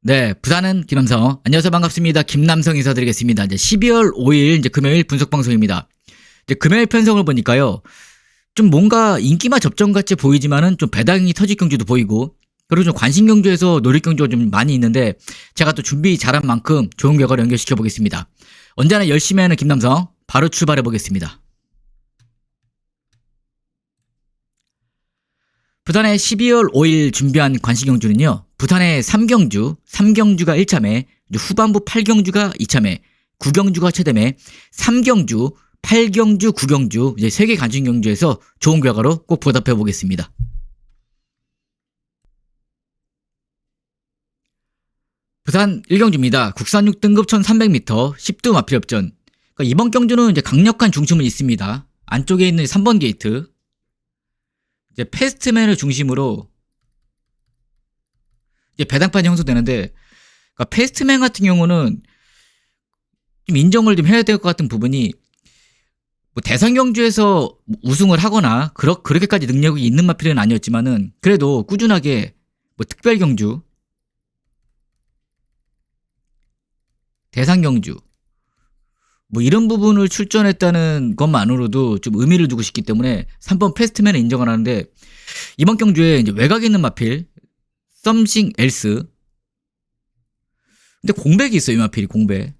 네, 부산은 김남성. 안녕하세요. 반갑습니다. 김남성 인사드리겠습니다. 이제 12월 5일 이제 금요일 분석 방송입니다. 이제 금요일 편성을 보니까요. 좀 뭔가 인기마 접전같이 보이지만은 좀 배당이 터질 경주도 보이고, 그리고 좀 관심 경주에서 노릴 경주가 좀 많이 있는데, 제가 또 준비 잘한 만큼 좋은 결과를 연결시켜 보겠습니다. 언제나 열심히 하는 김남성, 바로 출발해 보겠습니다. 부산의 12월 5일 준비한 관심 경주는요. 부산의 3경주가 1참에, 후반부 8경주가 2참에, 9경주가 최대매, 3경주, 8경주, 9경주 이제 3개 관심 경주에서 좋은 결과로 꼭 보답해 보겠습니다. 부산 1경주입니다. 국산 6등급 1300m 10두 마필협전. 그러니까 이번 경주는 이제 강력한 중심은 있습니다. 안쪽에 있는 3번 게이트. 이제 패스트맨을 중심으로 이제 배당판이 형성되는데, 그러니까 패스트맨 같은 경우는 좀 인정을 좀 해야 될 것 같은 부분이, 뭐 대상 경주에서 우승을 하거나 그렇게까지 능력이 있는 마필은 아니었지만은 그래도 꾸준하게 뭐 특별 경주, 대상 경주 뭐 이런 부분을 출전했다는 것만으로도 좀 의미를 두고 싶기 때문에 3번 패스트맨을 인정을 하는데, 이번 경주에 이제 외곽에 있는 마필 썸씽 엘스, 근데 공백이 있어요. 이 마필이 공백.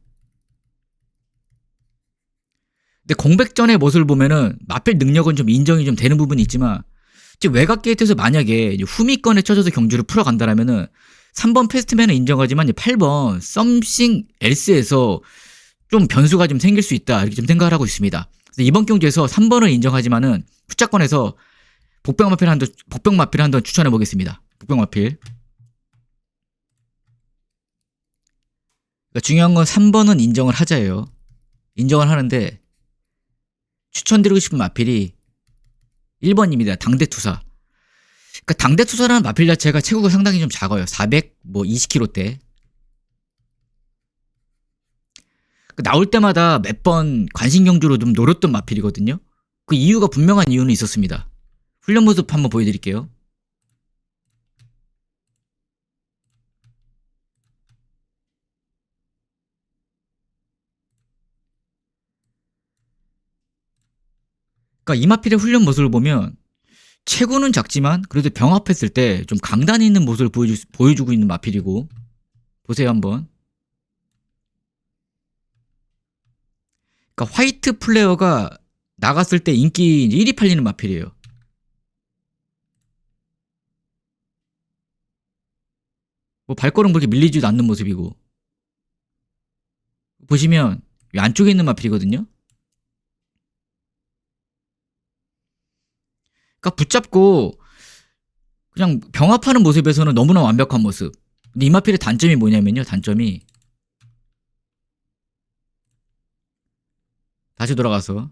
근데 공백전의 모습을 보면은 마필 능력은 좀 인정이 좀 되는 부분이 있지만, 지금 외곽 게이트에서 만약에 후미권에 쳐져서 경주를 풀어간다라면은 3번 패스트맨은 인정하지만 8번 썸씽 엘스에서 좀 변수가 좀 생길 수 있다, 이렇게 좀 생각을 하고 있습니다. 그래서 이번 경주에서 3번을 인정하지만은 후차권에서 복병 마필 한번 추천해 보겠습니다. 복병 마필. 그러니까 중요한 건 3번은 인정을 하자예요. 인정을 하는데 추천드리고 싶은 마필이 1번입니다. 당대투사. 그러니까 당대투사라는 마필 자체가 체구가 상당히 좀 작아요. 420kg대. 나올 때마다 몇 번 관심 경주로 좀 노렸던 마필이거든요. 그 이유가, 분명한 이유는 있었습니다. 훈련 모습 한번 보여드릴게요. 그러니까 이 마필의 훈련 모습을 보면 체구는 작지만 그래도 병합했을 때 좀 강단이 있는 모습을 보여주고 있는 마필이고, 보세요 한번. 그러니까 화이트 플레이어가 나갔을 때 인기 1위 팔리는 마필이에요. 뭐 발걸음 그렇게 밀리지도 않는 모습이고, 보시면 안쪽에 있는 마필이거든요. 그러니까 붙잡고 그냥 병합하는 모습에서는 너무나 완벽한 모습. 근데 이 마필의 단점이 뭐냐면요. 단점이, 다시 돌아가서,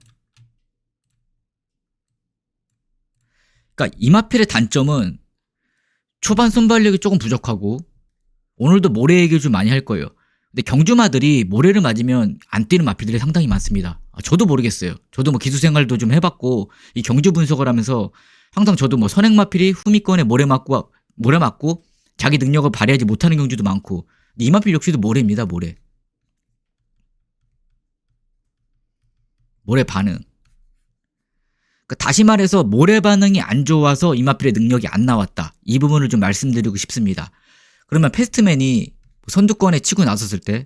그러니까 이 마필의 단점은 초반 순발력이 조금 부족하고, 오늘도 모래 얘기를 좀 많이 할 거예요. 근데 경주마들이 모래를 맞으면 안 뛰는 마필들이 상당히 많습니다. 저도 모르겠어요. 저도 뭐 기수 생활도 좀 해봤고, 이 경주 분석을 하면서 항상 저도 뭐 선행 마필이 후미권에 모래 맞고 자기 능력을 발휘하지 못하는 경주도 많고, 근데 이 마필 역시도 모래입니다. 모래 반응. 그러니까 다시 말해서 모래 반응이 안 좋아서 이 마필의 능력이 안 나왔다, 이 부분을 좀 말씀드리고 싶습니다. 그러면 패스트맨이 선두권에 치고 나섰을 때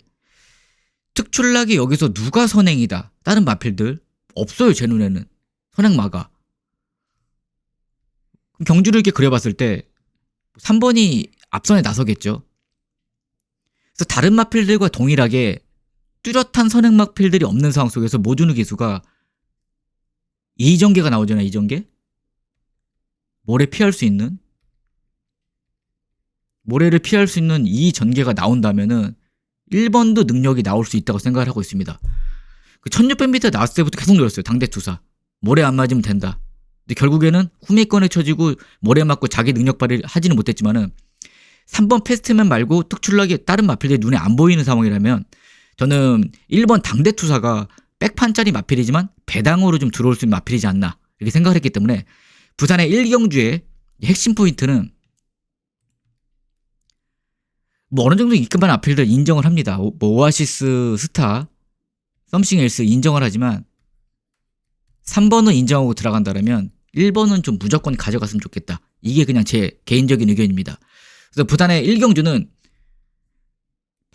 특출나게 여기서 누가 선행이다, 다른 마필들 없어요. 제 눈에는 선행마가. 경주를 이렇게 그려봤을 때 3번이 앞선에 나서겠죠. 그래서 다른 마필들과 동일하게 뚜렷한 선행 마필들이 없는 상황 속에서 모준우 기수가 이전개가 나오잖아요. 이전개. 모래를 피할 수 있는 이 전개가 나온다면은 1번도 능력이 나올 수 있다고 생각을 하고 있습니다. 그 1600m 나왔을 때부터 계속 노렸어요. 당대투사. 모래 안 맞으면 된다. 근데 결국에는 후미권에 쳐지고 모래 맞고 자기 능력 발휘를 하지는 못했지만은 3번 패스트맨 말고 특출나게 다른 마필들이 눈에 안 보이는 상황이라면 저는 1번 당대투사가 백판짜리 마필이지만 배당으로 좀 들어올 수 있는 마필이지 않나, 이렇게 생각을 했기 때문에 부산의 1경주의 핵심 포인트는 뭐 어느 정도 인기만 마필들 인정을 합니다. 뭐 오아시스, 스타, 썸씽 엘스 인정을 하지만 3번은 인정하고 들어간다면 1번은 좀 무조건 가져갔으면 좋겠다. 이게 그냥 제 개인적인 의견입니다. 그래서 부산의 1경주는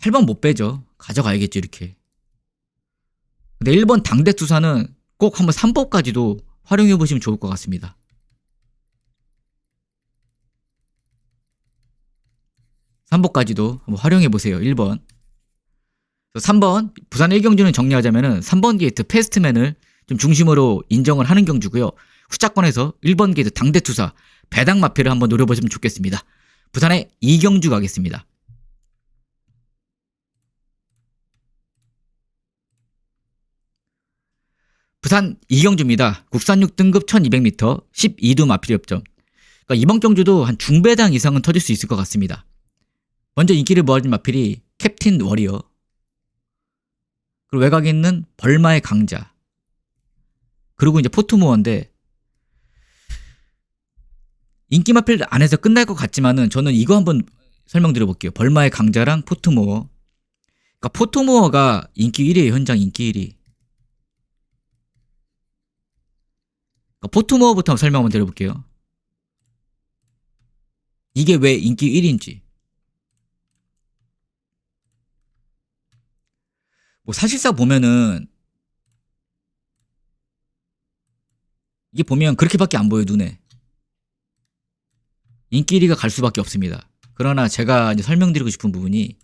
8번 못 빼죠. 가져가야겠죠, 이렇게. 근데 1번 당대투사는 꼭 한번 3번까지도 활용해 보시면 좋을 것 같습니다. 3번까지도 한번 활용해 보세요. 1번. 3번 부산 1경주는 정리하자면은 3번 게이트 패스트맨을 좀 중심으로 인정을 하는 경주고요. 후자권에서 1번 게이트 당대투사 배당 마필을 한번 노려보시면 좋겠습니다. 부산의 2경주 가겠습니다. 부산 2경주입니다. 국산 6등급 1200m 12두 마필 협점. 그러니까 이번 경주도 한 중배당 이상은 터질 수 있을 것 같습니다. 먼저 인기를 모아준 마필이 캡틴 워리어, 그리고 외곽에 있는 벌마의 강자, 그리고 이제 포트모어인데 인기 마필 안에서 끝날 것 같지만은 저는 이거 한번 설명드려 볼게요. 벌마의 강자랑 포트모어. 그러니까 포트모어가 인기 1위에요. 현장 인기 1위. 그러니까 포트모어부터 설명 한번 드려볼게요. 이게 왜 인기 1위인지. 뭐 사실상 보면은 이게 보면 그렇게밖에 안 보여요, 눈에. 인기 1위가 갈 수밖에 없습니다. 그러나 제가 이제 설명드리고 싶은 부분이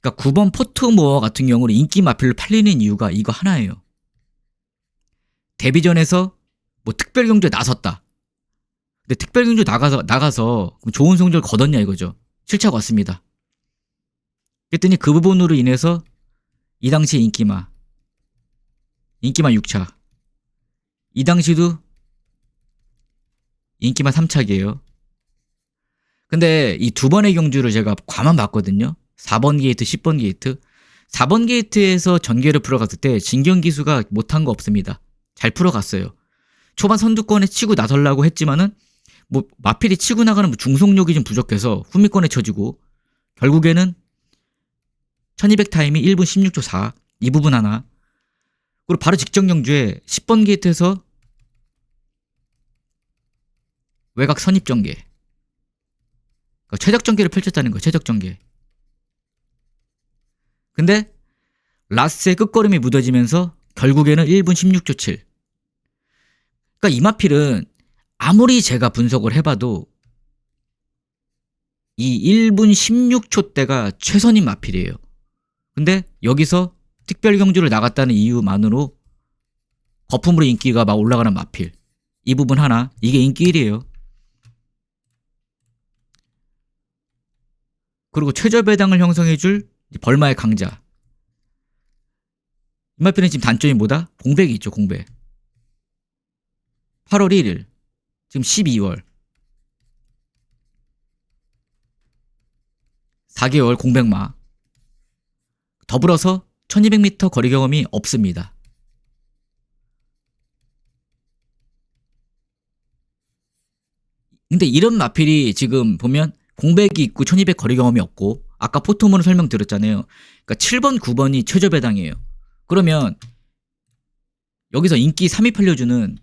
그러니까 9번 포트모어 같은 경우는 인기 마필로 팔리는 이유가 이거 하나예요. 데뷔전에서 뭐 특별 경주에 나섰다. 근데 특별 경주 나가서 좋은 성적을 거뒀냐 이거죠. 7차 왔습니다. 그랬더니 그 부분으로 인해서 이 당시 인기마 6차, 이 당시도 인기마 3차기예요. 근데 이 두 번의 경주를 제가 과만 봤거든요. 4번 게이트, 10번 게이트. 4번 게이트에서 전개를 풀어갔을 때 진경 기수가 못한 거 없습니다. 잘 풀어갔어요. 초반 선두권에 치고 나서려고 했지만은 뭐 마필이 치고 나가는 중속력이 좀 부족해서 후미권에 쳐지고 결국에는 1200 타임이 1분 16초 4. 이 부분 하나. 그리고 바로 직전 경주에 10번 게이트에서 외곽 선입 전개. 그러니까 최적 전개를 펼쳤다는 거예요. 최적 전개. 근데 라스의 끝걸음이 묻어지면서 결국에는 1분 16초 7. 그러니까 이 마필은 아무리 제가 분석을 해봐도 이 1분 16초 대가 최선인 마필이에요. 근데 여기서 특별 경주를 나갔다는 이유만으로 거품으로 인기가 막 올라가는 마필. 이 부분 하나. 이게 인기 1위에요. 그리고 최저 배당을 형성해줄 벌마의 강자. 이 마필은 지금 단점이 뭐다? 공백이 있죠. 공백. 8월 1일 지금 12월 4개월 공백마. 더불어서 1200m 거리 경험이 없습니다. 근데 이런 마필이 지금 보면 공백이 있고 1200 거리 경험이 없고 아까 포토모는 설명드렸잖아요. 그러니까 7번, 9번이 최저 배당이에요. 그러면 여기서 인기 3위 팔려주는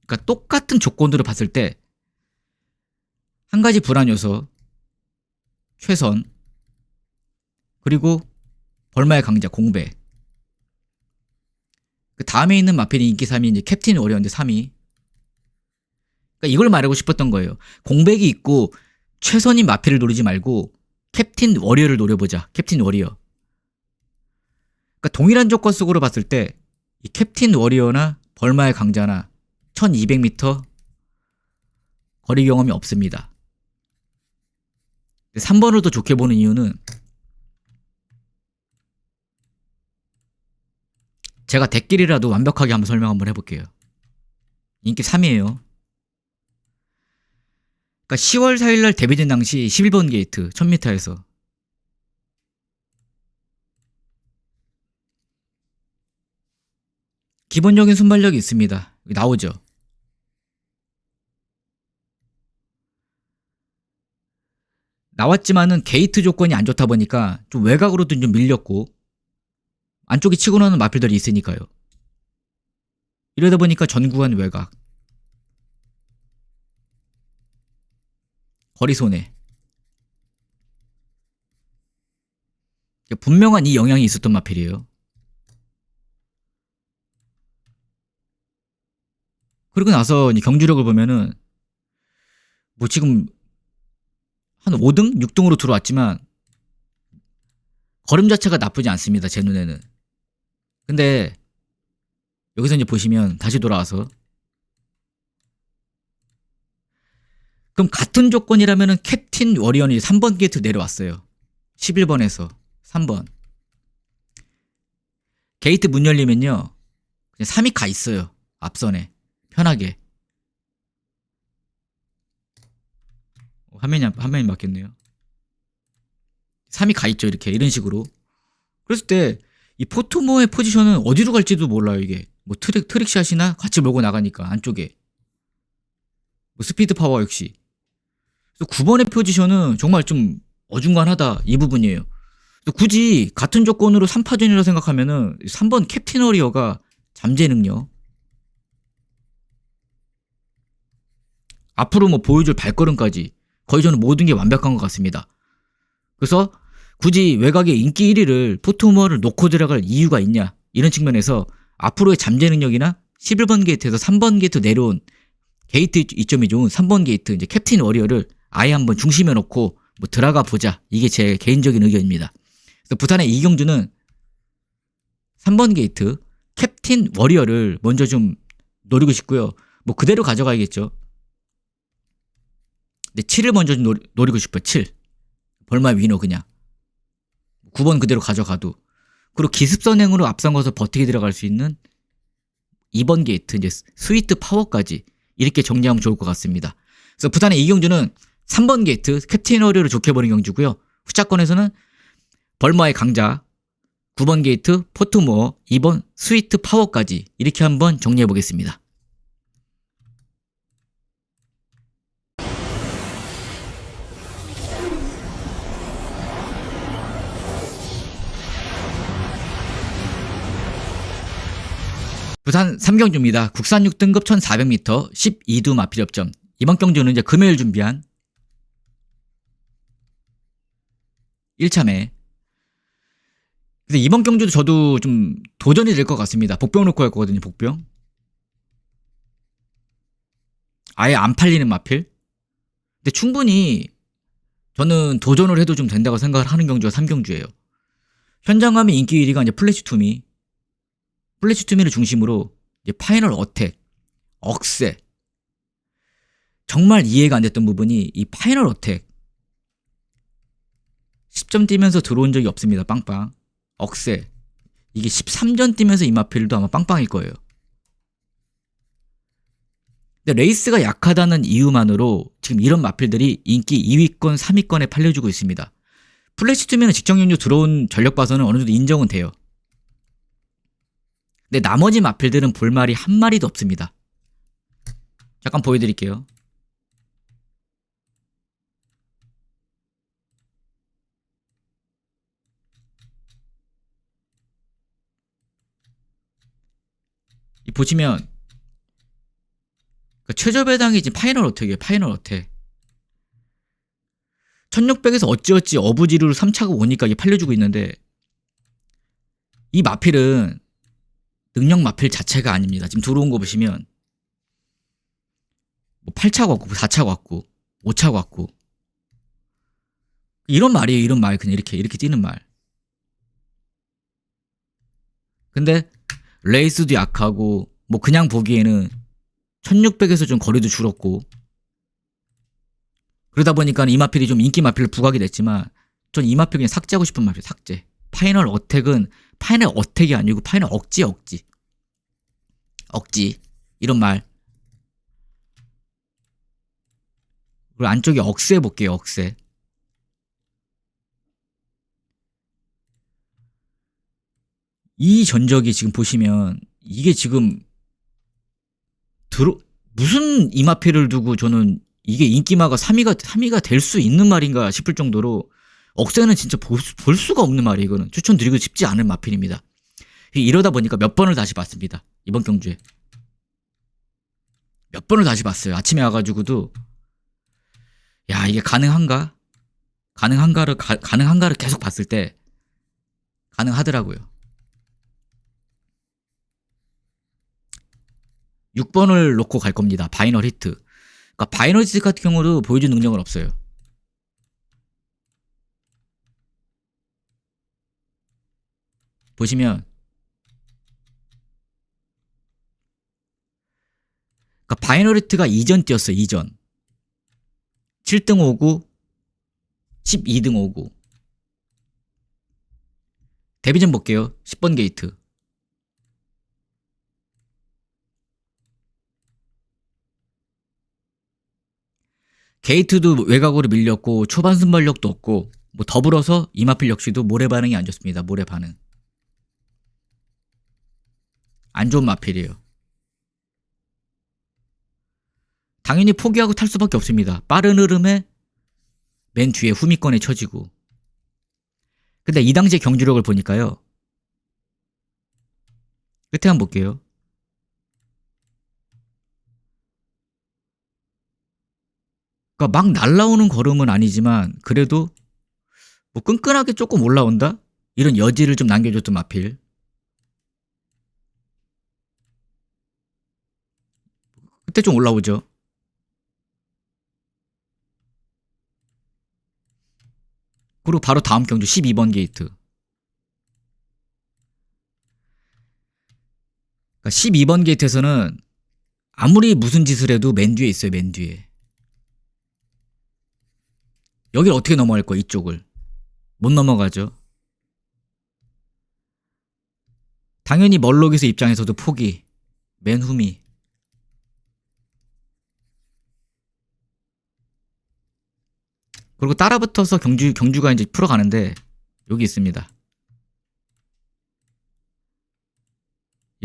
그러니까 똑같은 조건들을 봤을 때 한 가지 불안 요소 최선 그리고 벌마의 강자 공백. 그 다음에 있는 마필이 인기 3위 이제 캡틴 워리어인데 3위. 그러니까 이걸 말하고 싶었던 거예요. 공백이 있고 최선인 마필을 노리지 말고 캡틴 워리어를 노려보자. 캡틴 워리어. 그러니까 동일한 조건 속으로 봤을 때 이 캡틴 워리어나 벌마의 강자나 1200m 거리 경험이 없습니다. 3번을 더 좋게 보는 이유는 제가 대끼리라도 완벽하게 한번 설명 한번 해볼게요. 인기 3위에요. 그러니까 10월 4일날 데뷔된 당시 11번 게이트 1000m에서 기본적인 순발력이 있습니다. 나오죠. 나왔지만은 게이트 조건이 안 좋다 보니까 좀 외곽으로도 좀 밀렸고 안쪽에 치고 나오는 마필들이 있으니까요. 이러다 보니까 전구간 외곽 거리 손해 분명한 이 영향이 있었던 마필이에요. 그리고 나서 이제 경주력을 보면은 뭐 지금 한 5등? 6등으로 들어왔지만 걸음 자체가 나쁘지 않습니다. 제 눈에는. 근데 여기서 이제 보시면 다시 돌아와서 그럼 같은 조건이라면은 캡틴 워리언이 3번 게이트 내려왔어요. 11번에서 3번 게이트 문 열리면요 그냥 3이 가 있어요. 앞선에 편하게 화면이 바뀌었네요. 3이 가 있죠. 이렇게 이런 식으로. 그랬을 때 이 포토모의 포지션은 어디로 갈지도 몰라요. 이게 뭐 트릭샷이나 같이 몰고 나가니까 안쪽에 뭐 스피드 파워 역시. 그래서 9번의 포지션은 정말 좀 어중간하다 이 부분이에요. 굳이 같은 조건으로 3파전이라 생각하면은 3번 캡틴 워리어가 잠재 능력 앞으로 뭐 보여줄 발걸음까지 거의 저는 모든 게 완벽한 것 같습니다. 그래서 굳이 외곽의 인기 1위를 포토모어를 놓고 들어갈 이유가 있냐 이런 측면에서 앞으로의 잠재 능력이나 11번 게이트에서 3번 게이트 내려온 게이트 이점이 좋은 3번 게이트 이제 캡틴 워리어를 아예 한번 중심에 놓고 뭐 들어가 보자 이게 제 개인적인 의견입니다. 그래서 부산의 이경주는 3번 게이트 캡틴 워리어를 먼저 좀 노리고 싶고요. 뭐 그대로 가져가야겠죠. 근데 7을 먼저 좀 노리고 싶어요. 7 벌마 위너 그냥 9번 그대로 가져가도 그리고 기습선행으로 앞선 것을 버티게 들어갈 수 있는 2번 게이트 이제 스위트 파워까지 이렇게 정리하면 좋을 것 같습니다. 그래서 부산의 이경주는 3번 게이트 캡틴 워리어를 좋게 보는 경주고요. 후차권에서는 벌마의 강자 9번 게이트 포토모어 2번 스위트 파워까지 이렇게 한번 정리해 보겠습니다. 부산 3경주입니다. 국산 6등급 1400m 12두 마필 협점. 이번 경주는 이제 금요일 준비한 1참에. 근데 이번 경주도 저도 좀 도전이 될 것 같습니다. 복병 놓고 할 거거든요. 복병. 아예 안 팔리는 마필. 근데 충분히 저는 도전을 해도 좀 된다고 생각을 하는 경주가 3경주예요. 현장감의 인기 1위가 이제 플래시 투미. 플래시 투미를 중심으로 이제 파이널 어택, 억세. 정말 이해가 안 됐던 부분이 이 파이널 어택. 10점 뛰면서 들어온 적이 없습니다. 빵빵. 억세. 이게 13점 뛰면서 이 마필도 아마 빵빵일 거예요. 근데 레이스가 약하다는 이유만으로 지금 이런 마필들이 인기 2위권, 3위권에 팔려주고 있습니다. 플래시 투미는 직전 경주 들어온 전력 봐서는 어느 정도 인정은 돼요. 근데 나머지 마필들은 볼말이 한 마리도 없습니다. 잠깐 보여드릴게요. 이 보시면 최저 배당이 지금 파이널 어택이에요. 파이널 어택. 1600에서 어찌어찌 어부지루로 3차가 오니까 이게 팔려주고 있는데 이 마필은 능력 마필 자체가 아닙니다. 지금 들어온 거 보시면 뭐 8차 왔고 4차 왔고 5차 왔고 이런 말이에요. 이런 말 그냥 이렇게 뛰는 말. 근데 레이스도 약하고 뭐 그냥 보기에는 1600에서 좀 거리도 줄었고 그러다 보니까 이 마필이 좀 인기 마필을 부각이 됐지만 전 이 마필 그냥 삭제하고 싶은 마필 삭제. 파이널 어택은 파이널 어택이 아니고 파이널 억지 이런 말. 그리고 안쪽에 억세 볼게요. 억세. 이 전적이 지금 보시면 이게 지금 들어 무슨 이마필을 두고 저는 이게 인기마가 3위가 될 수 있는 말인가 싶을 정도로 억세는 진짜 볼 수가 없는 말이에요. 이거는 추천드리고 싶지 않은 마필입니다. 이러다 보니까 몇 번을 다시 봤습니다. 이번 경주에 몇 번을 다시 봤어요. 아침에 와가지고도 야 이게 가능한가를 계속 봤을 때 가능하더라고요. 6번을 놓고 갈 겁니다. 바이널 히트. 그러니까 바이널 히트 같은 경우도 보여준 능력은 없어요. 보시면 그러니까 바이널 히트가 이전 뛰었어요. 이전 7등 오고 12등 오고 데뷔전 볼게요. 10번 게이트 게이트도 외곽으로 밀렸고 초반 순발력도 없고 뭐 더불어서 이마필 역시도 모래 반응이 안 좋습니다. 모래 반응 안 좋은 마필이에요. 당연히 포기하고 탈 수밖에 없습니다. 빠른 흐름에 맨 뒤에 후미권에 쳐지고. 근데 이 당시의 경주력을 보니까요. 끝에 한번 볼게요. 그러니까 막 날라오는 걸음은 아니지만 그래도 뭐 끈끈하게 조금 올라온다? 이런 여지를 좀 남겨줬던 마필. 그때 좀 올라오죠. 그리고 바로 다음 경주 12번 게이트. 그러니까 12번 게이트에서는 아무리 무슨 짓을 해도 맨 뒤에 있어요. 맨 뒤에. 여길 어떻게 넘어갈 거야? 이쪽을. 못 넘어가죠. 당연히 멀록이스 입장에서도 포기. 맨 후미. 그리고 따라붙어서 경주가 이제 풀어가는데 여기 있습니다.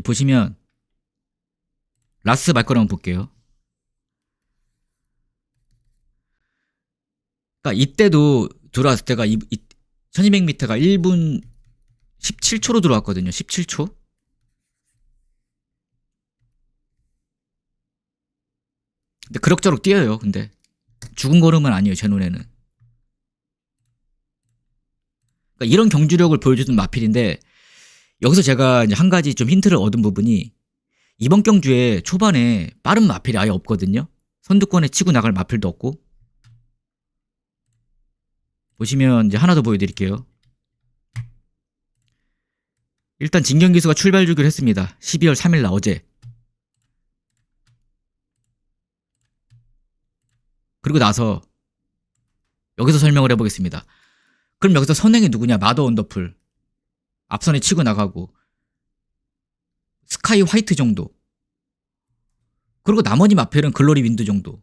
보시면 라스 말거리 한번 볼게요. 그러니까 이때도 들어왔을 때가 1200m가 1분 17초로 들어왔거든요. 17초. 근데 그럭저럭 뛰어요. 근데 죽은 걸음은 아니에요. 제 눈에는. 그러니까 이런 경주력을 보여주는 마필인데 여기서 제가 이제 한 가지 좀 힌트를 얻은 부분이 이번 경주에 초반에 빠른 마필이 아예 없거든요. 선두권에 치고 나갈 마필도 없고. 보시면 이제 하나 더 보여드릴게요. 일단 진경기수가 출발 주기로 했습니다. 12월 3일 날 어제. 그리고 나서 여기서 설명을 해보겠습니다. 그럼 여기서 선행이 누구냐? 마더 원더풀. 앞선에 치고 나가고 스카이 화이트 정도. 그리고 나머지 마필은 글로리 윈드 정도.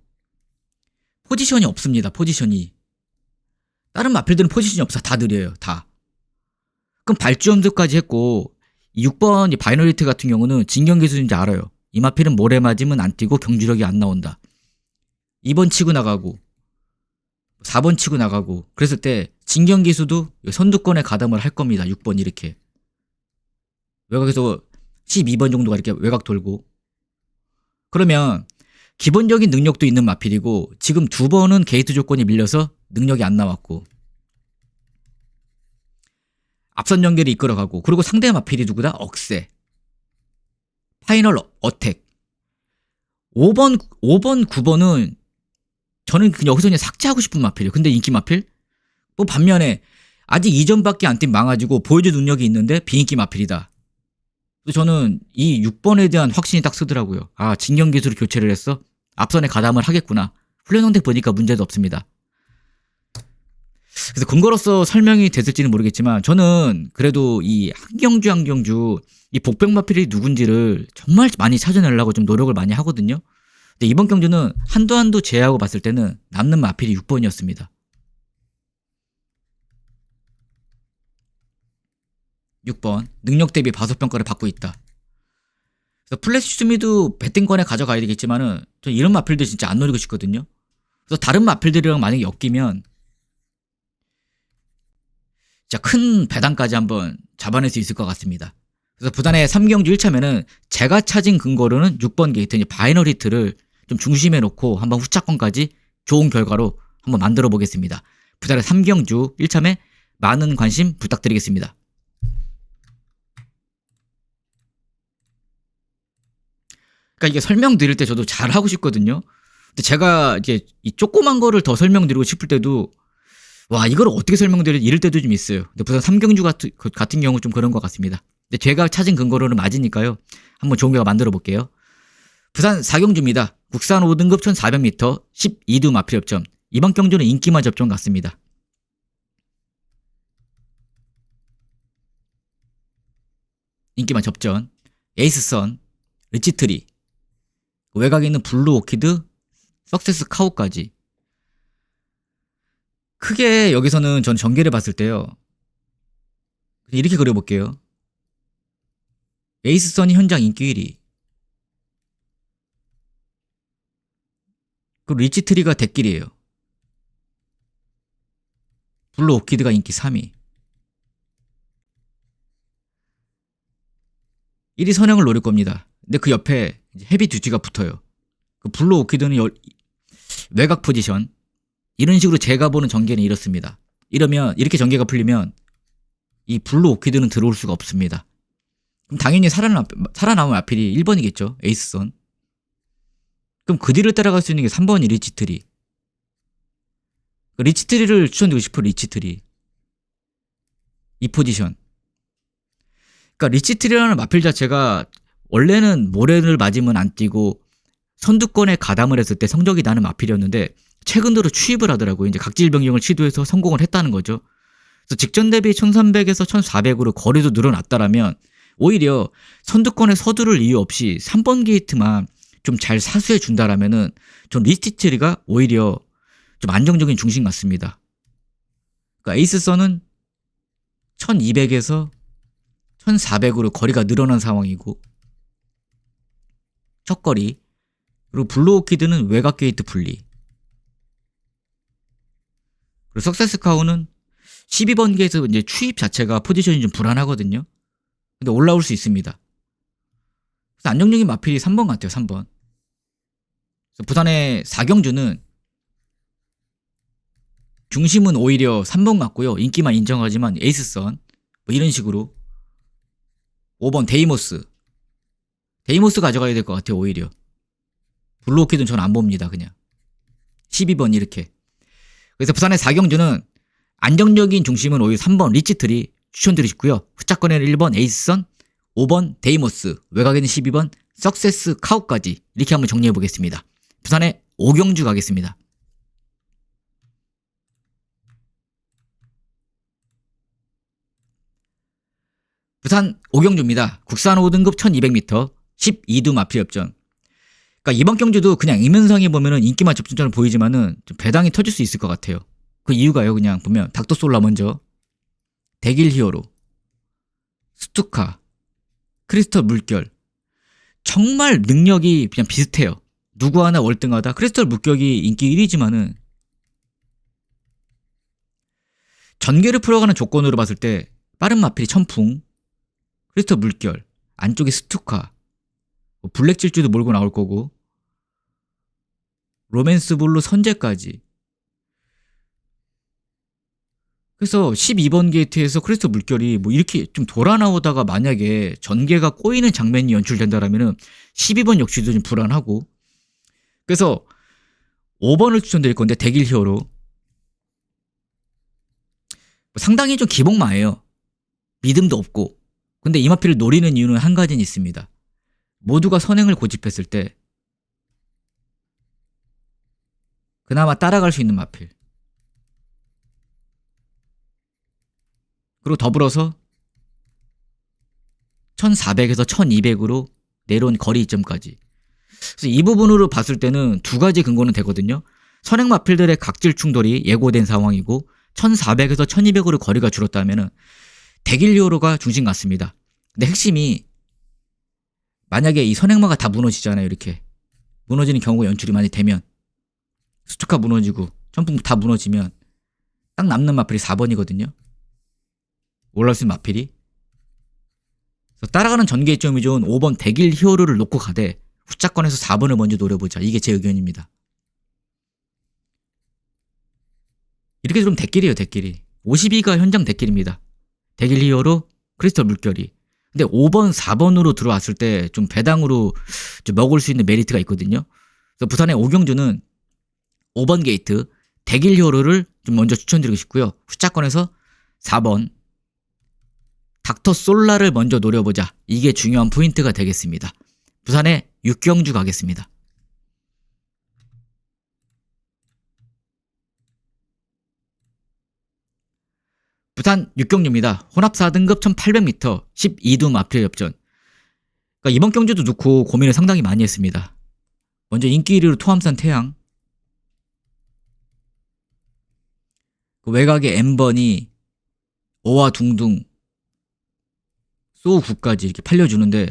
포지션이 없습니다. 포지션이. 다른 마필들은 포지션이 없어. 다 느려요. 다. 그럼 발주험도까지 했고 6번 바이너리트 같은 경우는 진경기수인지 알아요. 이 마필은 모래 맞으면 안 뛰고 경주력이 안 나온다. 2번 치고 나가고 4번 치고 나가고 그랬을 때 진경기수도 선두권에 가담을 할 겁니다. 6번 이렇게 외곽에서 12번 정도가 이렇게 외곽 돌고. 그러면 기본적인 능력도 있는 마필이고 지금 2번은 게이트 조건이 밀려서 능력이 안 나왔고 앞선 연계를 이끌어가고 그리고 상대 마필이 누구다? 억세. 파이널 어택. 5번 9번은 저는 그냥 여기서 그냥 삭제하고 싶은 마필이에요. 근데 인기 마필? 뭐 반면에 아직 이전밖에 안 뛴 망가지고 보여줄 능력이 있는데 비인기 마필이다. 저는 이 6번에 대한 확신이 딱 쓰더라고요. 아, 진경기수로 교체를 했어? 앞선에 가담을 하겠구나. 훈련 상태 보니까 문제도 없습니다. 그래서 근거로서 설명이 됐을지는 모르겠지만 저는 그래도 이 한경주 이 복병 마필이 누군지를 정말 많이 찾아내려고 좀 노력을 많이 하거든요. 근데 이번 경주는 한도 제외하고 봤을 때는 남는 마필이 6번이었습니다. 6번 능력 대비 바소평가를 받고 있다. 그래서 플래시 수미도 배팅권에 가져가야 되겠지만은 저 이런 마필들 진짜 안 노리고 싶거든요. 그래서 다른 마필들이랑 만약에 엮이면 진짜 큰 배당까지 한번 잡아낼 수 있을 것 같습니다. 그래서 부산의 3경주 1차면은 제가 찾은 근거로는 6번 게이트 이제 바이널 히트를 좀 중심에 놓고 한번 후차권까지 좋은 결과로 한번 만들어 보겠습니다. 부산의 3경주 1참에 많은 관심 부탁드리겠습니다. 그러니까 이게 설명드릴 때 저도 잘 하고 싶거든요. 근데 제가 이제 이 조그만 거를 더 설명드리고 싶을 때도 와 이걸 어떻게 설명드리지 이럴 때도 좀 있어요. 근데 부산 3경주 같은 경우 좀 그런 것 같습니다. 근데 제가 찾은 근거로는 맞으니까요. 한번 좋은 결과 만들어 볼게요. 부산 4경주입니다. 국산 5등급 1400m 12두 마필 접전. 이번 경주는 인기만 접전 같습니다. 인기만 접전. 에이스선, 리치트리, 외곽에 있는 블루 오키드, 석세스 카우까지. 크게 여기서는 전 전개를 봤을 때요. 이렇게 그려볼게요. 에이스선이 현장 인기 1위. 그리고 리치트리가 대길이에요. 블루 오키드가 인기 3위. 1위 선행을 노릴 겁니다. 근데 그 옆에 헤비 듀티가 붙어요. 그 블루 오키드는 외곽 포지션. 이런 식으로 제가 보는 전개는 이렇습니다. 이러면 이렇게 전개가 풀리면 이 블루 오키드는 들어올 수가 없습니다. 그럼 당연히 살아남은 아필이 1번이겠죠. 에이스선. 그럼 그 뒤를 따라갈 수 있는 게 3번이 리치트리. 리치트리를 추천드리고 싶어. 리치트리. 이 포지션. 그러니까 리치트리라는 마필 자체가 원래는 모래를 맞으면 안 뛰고 선두권에 가담을 했을 때 성적이 나는 마필이었는데 최근 들어 추입을 하더라고요. 이제 각질 변경을 시도해서 성공을 했다는 거죠. 그래서 직전 대비 1300에서 1400으로 거리도 늘어났다라면 오히려 선두권에 서두를 이유 없이 3번 게이트만 좀 잘 사수해 준다라면은 전 리치트리가 오히려 좀 안정적인 중심 같습니다. 그러니까 에이스선은 1200에서 1400으로 거리가 늘어난 상황이고 첫 거리. 그리고 블루 오키드는 외곽 게이트 분리. 그리고 석세스 카우는 12번 게이트 이제 추입 자체가 포지션이 좀 불안하거든요. 근데 올라올 수 있습니다. 그래서 안정적인 마필이 3번 같아요. 3번. 그래서 부산의 4경주는 중심은 오히려 3번 같고요. 인기만 인정하지만 에이스선 뭐 이런 식으로 5번 데이모스. 데이모스 가져가야 될 것 같아요. 오히려. 블루 오키드는 전 안 봅니다. 그냥 12번 이렇게. 그래서 부산의 4경주는 안정적인 중심은 오히려 3번 리치트리 추천드리고 싶고요. 후차권에는 1번 에이스선, 5번 데이모스, 외곽에는 12번 석세스 카우까지 이렇게 한번 정리해 보겠습니다. 부산의 5경주 가겠습니다. 부산 5경주입니다. 국산 5등급 1200m 12두 마필 접전. 그러니까 이번 경주도 그냥 이면상에 보면은 인기만 접전처럼 보이지만은 좀 배당이 터질 수 있을 것 같아요. 그 이유가요. 그냥 보면 닥터솔라 먼저, 대길 히어로, 스투카, 크리스털 물결. 정말 능력이 그냥 비슷해요. 누구 하나 월등하다. 크리스털 물결이 인기 1위지만은 전개를 풀어가는 조건으로 봤을 때 빠른 마필이 천풍, 크리스털 물결, 안쪽에 스투카, 블랙 질주도 몰고 나올 거고 로맨스 블루 선제까지. 그래서 12번 게이트에서 크리스털 물결이 뭐 이렇게 좀 돌아 나오다가 만약에 전개가 꼬이는 장면이 연출된다라면은 12번 역시도 좀 불안하고. 그래서 5번을 추천드릴 건데 대길 히어로. 상당히 좀 기복마예요. 믿음도 없고. 근데 이 마필을 노리는 이유는 한 가지는 있습니다. 모두가 선행을 고집했을 때 그나마 따라갈 수 있는 마필. 그리고 더불어서 1400에서 1200으로 내려온 거리 이점까지. 그래서 이 부분으로 봤을 때는 두 가지 근거는 되거든요. 선행 마필들의 각질 충돌이 예고된 상황이고 1400에서 1200으로 거리가 줄었다면 대길 히어로가 중심 같습니다. 근데 핵심이 만약에 이 선행마가 다 무너지잖아요. 이렇게 무너지는 경우가 연출이 많이 되면, 수특화 무너지고 천풍 다 무너지면 딱 남는 마필이 4번이거든요. 올라올 수 있는 마필이. 그래서 따라가는 전개의 점이 좋은 5번 대길 히어로를 놓고 가되 후자권에서 4번을 먼저 노려보자. 이게 제 의견입니다. 이렇게 들으면 대길이에요. 대길이 52가 현장 대길입니다. 대길 히어로 크리스털 물결이. 근데 5번 4번으로 들어왔을 때 좀 배당으로 좀 먹을 수 있는 메리트가 있거든요. 그래서 부산의 오경주는 5번 게이트 대길 히어로를 좀 먼저 추천드리고 싶고요. 후자권에서 4번 닥터 솔라를 먼저 노려보자. 이게 중요한 포인트가 되겠습니다. 부산의 육경주 가겠습니다. 부산 육경주입니다. 혼합 4등급 1800m 12두 마필 엽전. 그러니까 이번 경주도 넣고 고민을 상당히 많이 했습니다. 먼저 인기 1위로 토함산 태양, 그 외곽에 M번이 어와 둥둥 소우9까지 이렇게 팔려주는데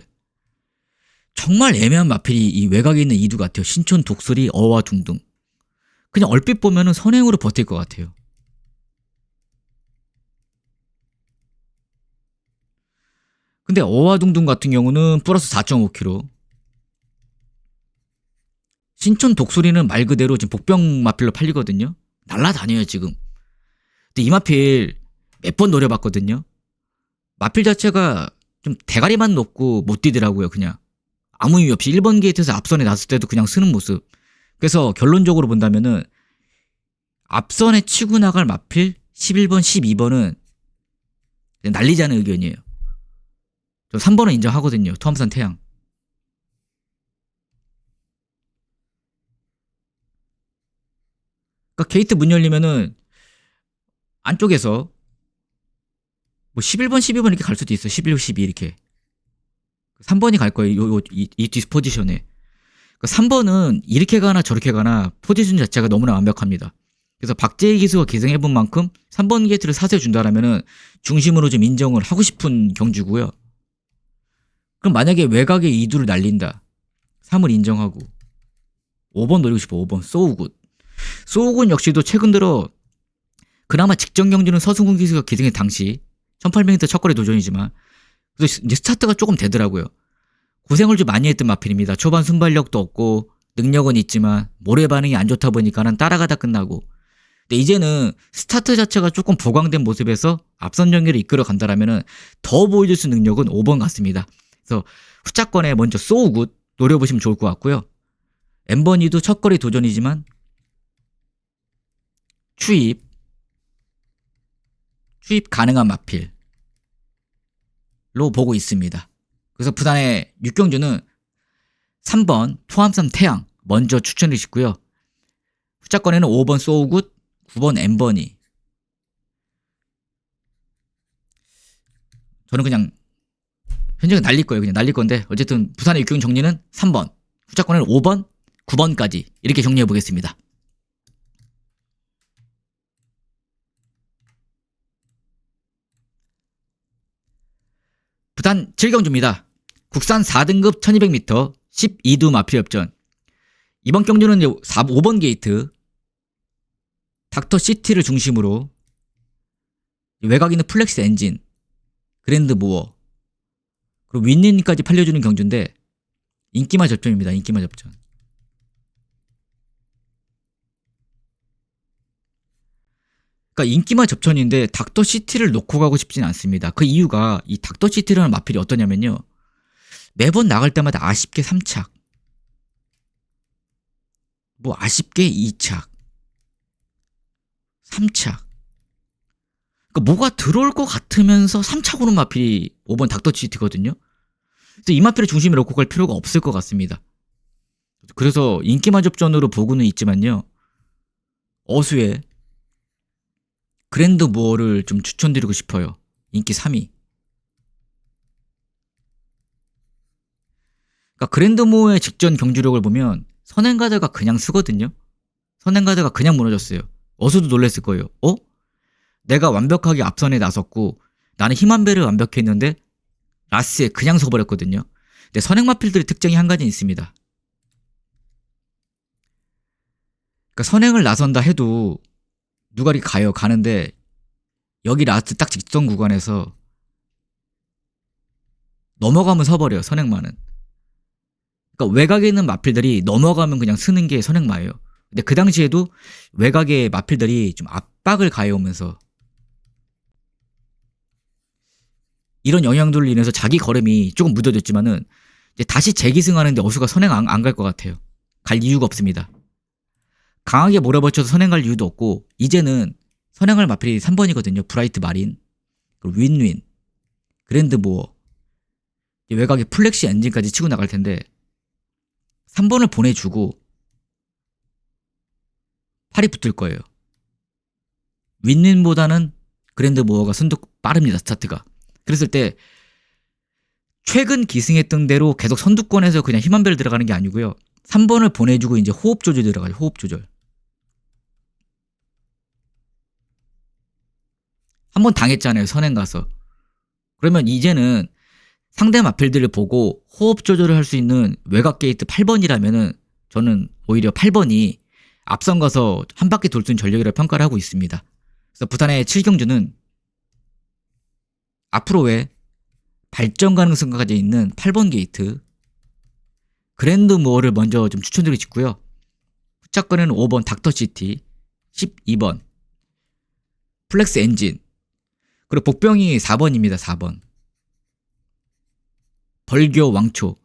정말 애매한 마필이 이 외곽에 있는 이두 같아요. 신촌 독수리 어와 둥둥. 그냥 얼핏 보면은 선행으로 버틸 것 같아요. 근데 어와 둥둥 같은 경우는 플러스 4.5kg. 신촌 독수리는 말 그대로 지금 복병 마필로 팔리거든요. 날라다녀요 지금. 근데 이 마필 몇 번 노려봤거든요. 마필 자체가 좀 대가리만 높고 못 뛰더라고요. 그냥 아무 이유 없이 1번 게이트에서 앞선에 났을 때도 그냥 쓰는 모습. 그래서 결론적으로 본다면은 앞선에 치고 나갈 마필 11번 12번은 날리자는 의견이에요. 저 3번은 인정하거든요. 토함산 태양. 그러니까 게이트 문 열리면은 안쪽에서 뭐 11번 12번 이렇게 갈 수도 있어. 11, 12 이렇게 3번이 갈 거예요. 이 디스포지션에. 그러니까 3번은 이렇게 가나 저렇게 가나 포지션 자체가 너무나 완벽합니다. 그래서 박재희 기수가 기승해본 만큼 3번 게이트를 사세 준다라면은 중심으로 좀 인정을 하고 싶은 경주고요. 그럼 만약에 외곽에 2두를 날린다. 3을 인정하고 5번 노리고 싶어. 5번 소우굿. 소우굿 역시도 최근 들어 그나마 직전 경주는 서승훈 기수가 기승의 당시 1800m 첫거리 도전이지만 그래서 이제 스타트가 조금 되더라고요. 고생을 좀 많이 했던 마필입니다. 초반 순발력도 없고 능력은 있지만 모래 반응이 안 좋다 보니까는 따라가다 끝나고. 근데 이제는 스타트 자체가 조금 보강된 모습에서 앞선 전개를 이끌어 간다라면은 더 보여줄 수 있는 능력은 5번 같습니다. 그래서 후자권에 먼저 소우굿 노려보시면 좋을 것 같고요. M번이도 첫거리 도전이지만 추입 가능한 마필로 보고 있습니다. 그래서 부산의 육경주는 3번 토함산 태양 먼저 추천해 주시고요. 후자권에는 5번 소우굿, 9번 M번이. 저는 그냥 현장에 날릴 거예요. 그냥 날릴 건데 어쨌든 부산의 육경 정리는 3번, 후자권에는 5번, 9번까지 이렇게 정리해 보겠습니다. 부산 7경주입니다. 국산 4등급 1200m 12두 마필협전. 이번 경주는 5번 게이트 닥터 시티를 중심으로 외곽 있는 플렉스 엔진, 그랜드 모어, 그리고 윈닌까지 팔려주는 경주인데 인기마 접전입니다. 인기마 접전. 그러니까 인기마 접전인데 닥터 시티를 놓고 가고 싶진 않습니다. 그 이유가 이 닥터 시티라는 마필이 어떠냐면요. 매번 나갈 때마다 아쉽게 3착, 뭐 아쉽게 2착, 3착. 그러니까 뭐가 들어올 것 같으면서 3착 오는 마필이 5번 닥터 시티거든요. 그래서 이 마필을 중심에 놓고 갈 필요가 없을 것 같습니다. 그래서 인기마 접전으로 보고는 있지만요. 어수에 그랜드 무어를 좀 추천드리고 싶어요. 인기 3위. 그러니까 그랜드 무어의 직전 경주력을 보면 선행가드가 그냥 쓰거든요. 선행가드가 그냥 무너졌어요. 어수도 놀랬을 거예요. 내가 완벽하게 앞선에 나섰고 나는 힘한배를 완벽했는데 라스에 그냥 서버렸거든요. 근데 선행 마필들의 특징이 한 가지 있습니다. 그러니까 선행을 나선다 해도 누가 이렇게 가는데 여기 라스트 딱 직선 구간에서 넘어가면 서버려요. 선행마는. 그러니까 외곽에 있는 마필들이 넘어가면 그냥 쓰는 게 선행마예요. 근데 그 당시에도 외곽의 마필들이 좀 압박을 가해오면서 이런 영향들로 인해서 자기 걸음이 조금 무뎌졌지만은 이제 다시 재기승하는데 어수가 선행 안 갈 것 같아요. 갈 이유가 없습니다. 강하게 몰아붙여서 선행 갈 이유도 없고 이제는 선행할 마필이 3번이거든요. 브라이트 마린, 그리고 윈윈, 그랜드 모어, 외곽에 플렉시 엔진까지 치고 나갈 텐데 3번을 보내주고 팔이 붙을 거예요. 윈윈보다는 그랜드 모어가 선두 빠릅니다. 스타트가. 그랬을 때 최근 기승했던 대로 계속 선두권에서 그냥 힘 한 별 들어가는 게 아니고요. 3번을 보내주고 이제 호흡 조절 들어가죠. 호흡 조절. 한번 당했잖아요. 선행 가서. 그러면 이제는 상대 마필들을 보고 호흡 조절을 할 수 있는 외곽 게이트 8번이라면은 저는 오히려 8번이 앞선 가서 한 바퀴 돌 수 있는 전력이라고 평가를 하고 있습니다. 그래서 부산의 7경주는 앞으로의 발전 가능성까지 있는 8번 게이트 그랜드 모어를 먼저 좀 추천드리고 싶고요. 후차권에는 5번 닥터시티, 12번 플렉스 엔진, 그리고 복병이 4번입니다. 4번 벌교 왕초.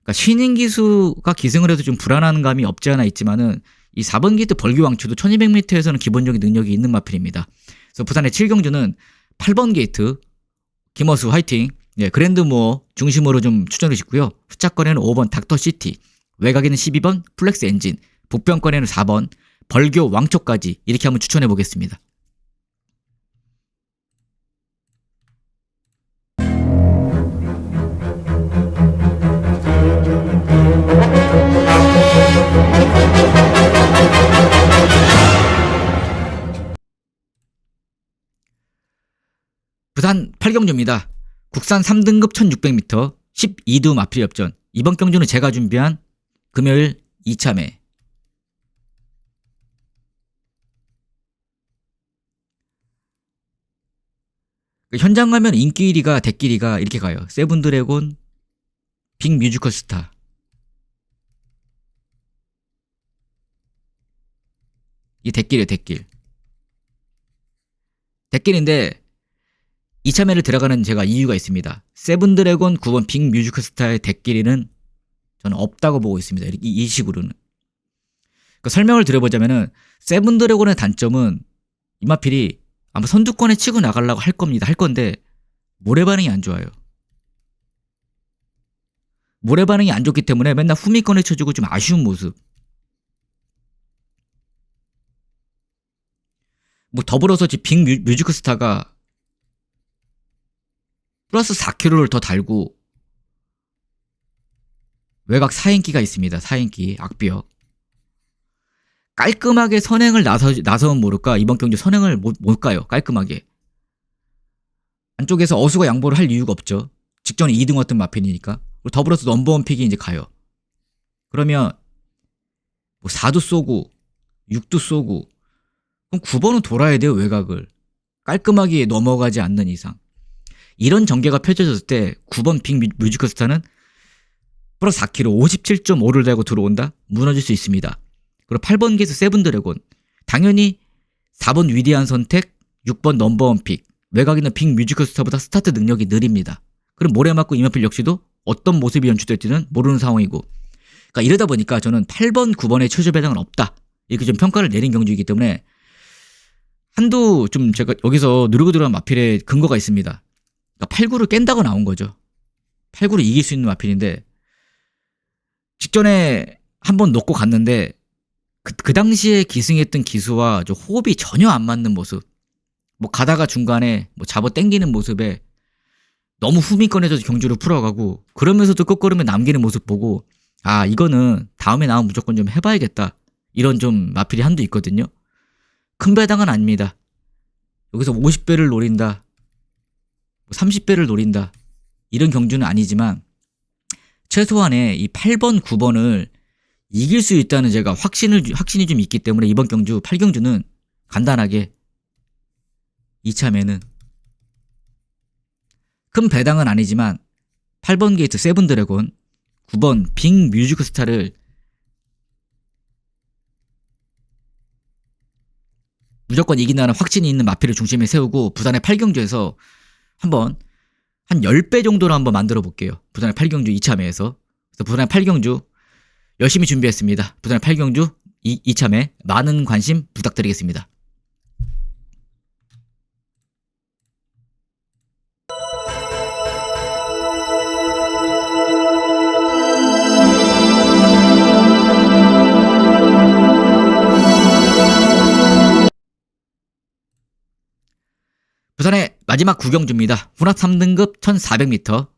그러니까 신인 기수가 기승을 해도 좀 불안한 감이 없지 않아 있지만은 이 4번 게이트 벌교 왕초도 1200m에서는 기본적인 능력이 있는 마필입니다. 그래서 부산의 7경주는 8번 게이트 김어수 화이팅, 예, 그랜드 모어 중심으로 좀 추천을 싶고요. 후차권에는 5번 닥터시티, 외곽에는 12번 플렉스 엔진, 복병권에는 4번 벌교 왕초까지 이렇게 한번 추천해 보겠습니다. 부산 8경주입니다. 국산 3등급 1600m 12두 마필 엽전. 이번 경주는 제가 준비한 금요일 2차매. 현장 가면 인기 1위가 대끼 1위가 이렇게 가요. 세븐드래곤, 빅 뮤지컬 스타. 이 대끼래요. 대끼인데 2차매를 들어가는 제가 이유가 있습니다. 세븐드래곤 9번 빅 뮤지컬 스타의 대끼리는 저는 없다고 보고 있습니다. 이 식으로는. 그러니까 설명을 드려보자면은 세븐드래곤의 단점은 이마필이 아마 선두권에 치고 나가려고 할 겁니다. 할 건데 모래 반응이 안 좋아요. 모래 반응이 안 좋기 때문에 맨날 후미권에 쳐주고 좀 아쉬운 모습. 뭐 더불어서 빅 뮤지컬 스타가 플러스 4kg를 더 달고 외곽 4인기가 있습니다. 4인기 악비역. 깔끔하게 선행을 나서면 모를까 이번 경기 선행을 못 가요. 깔끔하게. 안쪽에서 어수가 양보를 할 이유가 없죠. 직전에 2등 왔던 마펜이니까. 그리고 더불어서 넘버원 픽이 이제 가요. 그러면 뭐 4도 쏘고 6도 쏘고 그럼 9번은 돌아야 돼요. 외곽을. 깔끔하게 넘어가지 않는 이상. 이런 전개가 펼쳐졌을 때 9번 빅 뮤지컬 스타는 플러스 4kg 57.5를 달고 들어온다? 무너질 수 있습니다. 그리고 8번 게이트 세븐드래곤. 당연히 4번 위대한 선택, 6번 넘버원 픽. 외곽에 있는 빅 뮤지컬 스타보다 스타트 능력이 느립니다. 그럼 모래 맞고 이마필 역시도 어떤 모습이 연출될지는 모르는 상황이고. 그러니까 이러다 보니까 저는 8번, 9번의 최저 배당은 없다. 이렇게 좀 평가를 내린 경주이기 때문에 한두 좀 제가 여기서 누르고 들어간 마필의 근거가 있습니다. 그러니까 8, 9를 깬다고 나온 거죠. 8, 9를 이길 수 있는 마필인데 직전에 한번 놓고 갔는데 그 당시에 기승했던 기수와 좀 호흡이 전혀 안 맞는 모습. 뭐 가다가 중간에 뭐 잡아 당기는 모습에 너무 후미권에서 경주를 풀어가고 그러면서도 끝걸음에 남기는 모습 보고 아 이거는 다음에 나오면 무조건 좀 해봐야겠다. 이런 좀 마필이 한두 있거든요. 큰 배당은 아닙니다. 여기서 50배를 노린다. 30배를 노린다. 이런 경주는 아니지만 최소한의 이 8번, 9번을 이길 수 있다는 제가 확신이 좀 있기 때문에 이번 경주 8경주는 간단하게 2참에는 큰 배당은 아니지만 8번 게이트 세븐 드래곤, 9번 빅 뮤직 스타를 무조건 이긴다는 확신이 있는 마필을 중심에 세우고 부산의 8경주에서 한번 한 10배 정도로 한번 만들어 볼게요. 부산의 8경주 2참회에서. 그래서 부산의 8경주 열심히 준비했습니다. 부산의 8경주 2참회 많은 관심 부탁드리겠습니다. 부산의 마지막 9경주입니다. 혼합 3등급 1400m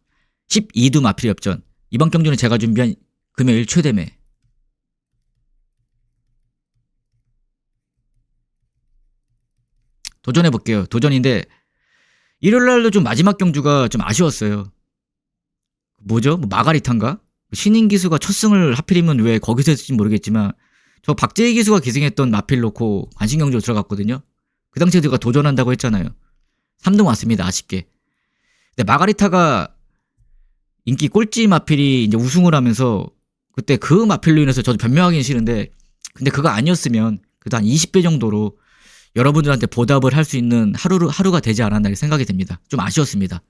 12두 마필 협전. 이번 경주는 제가 준비한 금요일 최대매. 도전해볼게요. 도전인데 일요일날도 좀 마지막 경주가 좀 아쉬웠어요. 뭐죠? 뭐 마가리타인가? 신인 기수가 첫 승을 하필이면 왜 거기서 했을지 모르겠지만 저 박재희 기수가 기승했던 마필 놓고 관심경주로 들어갔거든요. 그 당시에 제가 도전한다고 했잖아요. 3등 왔습니다. 아쉽게. 근데 마가리타가 인기 꼴찌 마필이 이제 우승을 하면서 그때 그 마필로 인해서 저도 변명하기는 싫은데 근데 그거 아니었으면 그래도 한 20배 정도로 여러분들한테 보답을 할 수 있는 하루가 되지 않았나 생각이 듭니다. 좀 아쉬웠습니다.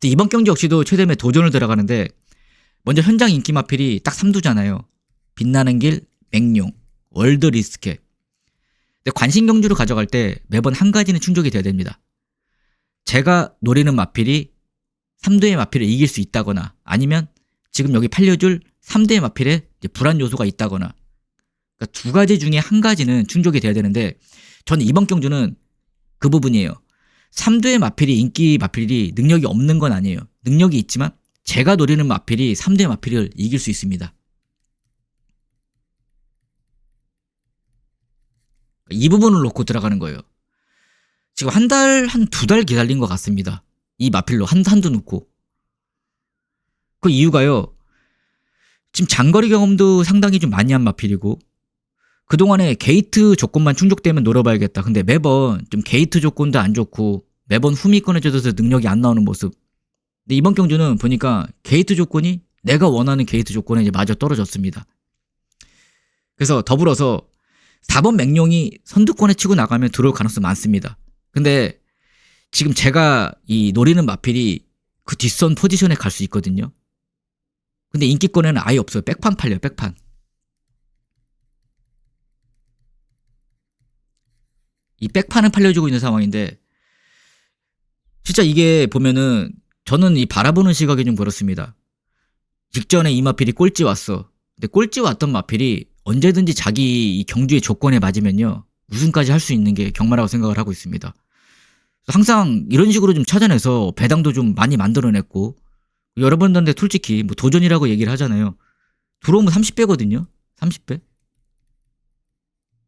근데 이번 경기 역시도 최대매 도전을 들어가는데 먼저 현장 인기 마필이 딱 3두잖아요. 빛나는 길, 맹룡, 월드 리스케. 근데 관심 경주를 가져갈 때 매번 한 가지는 충족이 돼야 됩니다. 제가 노리는 마필이 3두의 마필을 이길 수 있다거나 아니면 지금 여기 팔려줄 3두의 마필에 불안 요소가 있다거나 그러니까 두 가지 중에 한 가지는 충족이 돼야 되는데 저는 이번 경주는 그 부분이에요. 3두의 마필이 인기 마필이 능력이 없는 건 아니에요. 능력이 있지만 제가 노리는 마필이 3두의 마필을 이길 수 있습니다. 이 부분을 놓고 들어가는 거예요. 지금 한 두 달 기다린 것 같습니다. 이 마필로 한두 놓고. 그 이유가요. 지금 장거리 경험도 상당히 좀 많이 한 마필이고 그동안에 게이트 조건만 충족되면 노려봐야겠다. 근데 매번 좀 게이트 조건도 안 좋고 매번 흠이 꺼내져서 능력이 안 나오는 모습. 근데 이번 경주는 보니까 게이트 조건이 내가 원하는 게이트 조건에 이제 마저 떨어졌습니다. 그래서 더불어서 4번 맹룡이 선두권에 치고 나가면 들어올 가능성이 많습니다. 근데 지금 제가 이 노리는 마필이 그 뒷선 포지션에 갈 수 있거든요. 근데 인기권에는 아예 없어요. 백판 팔려요. 백판. 이 백판은 팔려주고 있는 상황인데 진짜 이게 보면은 저는 이 바라보는 시각이 좀 그렇습니다. 직전에 이 마필이 꼴찌 왔어. 근데 꼴찌 왔던 마필이 언제든지 자기 이 경주의 조건에 맞으면요 우승까지 할 수 있는 게 경마라고 생각을 하고 있습니다. 항상 이런 식으로 좀 찾아내서 배당도 좀 많이 만들어냈고 여러분들한테 솔직히 뭐 도전이라고 얘기를 하잖아요. 들어오면 30배거든요. 30배?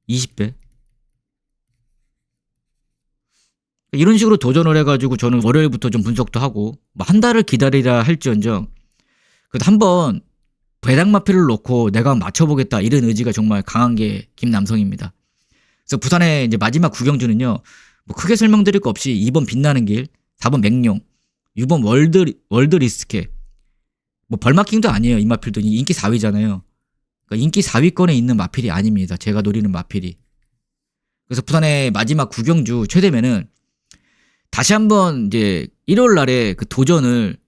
20배? 이런 식으로 도전을 해가지고 저는 월요일부터 좀 분석도 하고 뭐 한 달을 기다리라 할지언정 그래도 한번 배당 마필을 놓고 내가 맞춰보겠다 이런 의지가 정말 강한 게 김남성입니다. 그래서 부산의 이제 마지막 9경주는요. 뭐 크게 설명드릴 거 없이 2번 빛나는 길, 4번 맹룡, 6번 월드 리스케. 뭐 벌마킹도 아니에요. 이 마필도 인기 4위잖아요. 그러니까 인기 4위권에 있는 마필이 아닙니다. 제가 노리는 마필이. 그래서 부산의 마지막 9경주 최대매는 다시 한번 이제 일요일 날에 그 도전을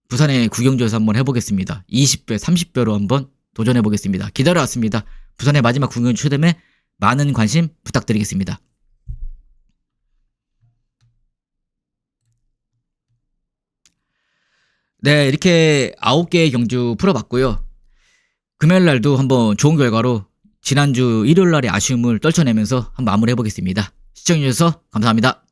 부산의 9경주에서 한번 해보겠습니다. 20배, 30배로 한번 도전해보겠습니다. 기다려왔습니다. 부산의 마지막 9경주 최대매 많은 관심 부탁드리겠습니다. 네, 이렇게 9개의 경주 풀어봤고요. 금요일 날도 한번 좋은 결과로 지난주 일요일 날의 아쉬움을 떨쳐내면서 한번 마무리해보겠습니다. 시청해주셔서 감사합니다.